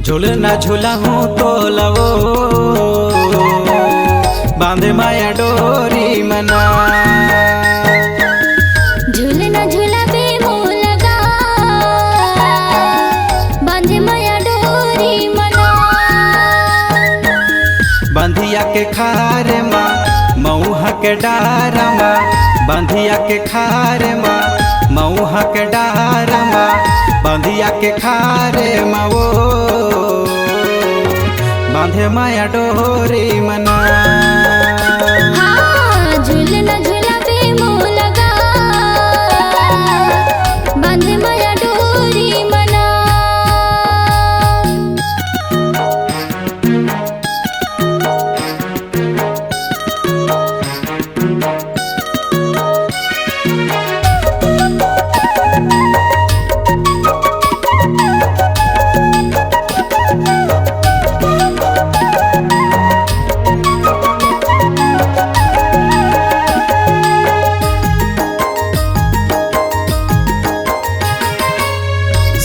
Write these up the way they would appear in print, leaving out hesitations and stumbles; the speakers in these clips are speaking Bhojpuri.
झूलना झूला हूँ तो लवो बांधे माया डोरी मना। झूलना झूला पे मोह लगा बांधे माया डोरी मना। बंधिया के खार माँ मऊहा के डारा माँ, बंधिया के खार माँ मऊहा के डारा माँ, बंधिया के खारे माँ वो बांधे माया डोरी मना। हाँ, झूलना झूला पे मोह लगा बांधे माया डोरी मना।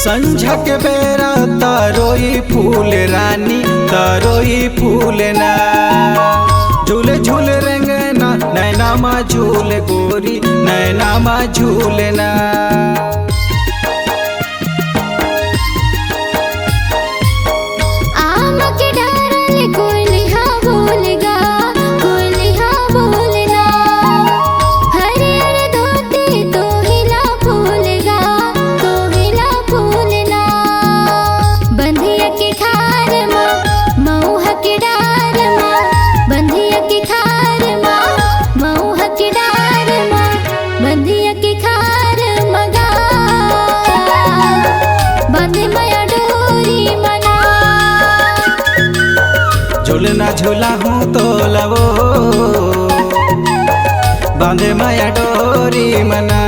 संझा के बेरा तारोई फूल रानी तारोई फूल ना। झूले झूल रेंगना नैना माँ झूल गोरी नैना माँ झूलना। आम के डाल कोयलिहा बोलेगा कोयलिहा बोलना। हरे हरे धोती तो हिला फूलेगा तो हिला फूलना। बंधिया की खार माँ मऊहा की डार माँ, बंधिया की खार माँ मऊहा की डार माँ, बंधिया की खार मगा बांधे माया डोरी मना। झूलना झूला हूँ तो लवो बांधे माया डोरी मना।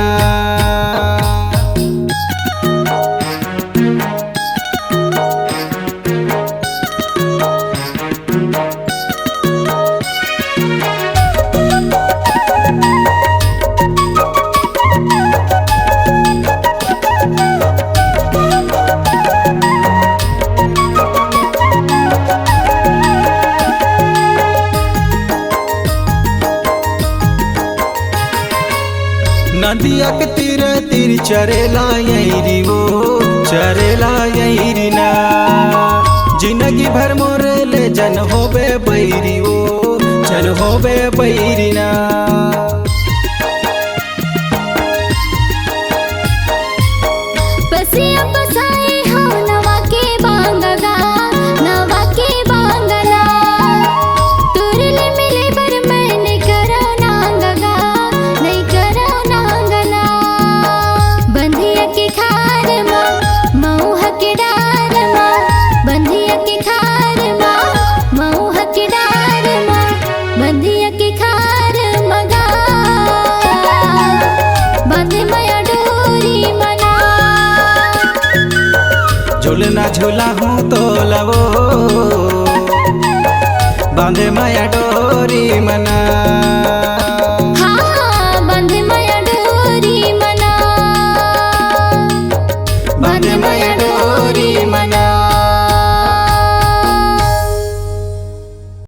नदिया के तीर तीर चरेला यही वो चरेला यही ना। जिंदगी भर मोरे ले जन होबे बैरी वो जन होबे बैरी ना। बसिया बसाए हो नवा के बांगगा नवा के बांगना। तुरले मिले बर मैंने करो नांगगा नहीं करो नांगना। बंधिया की खार माँ मऊहा के डार माँ, बंधिया की खार माँ मऊहा के डार माँ, बंधिया की खार मगा बांधे माया डोरी मना। झूलना झूला हूँ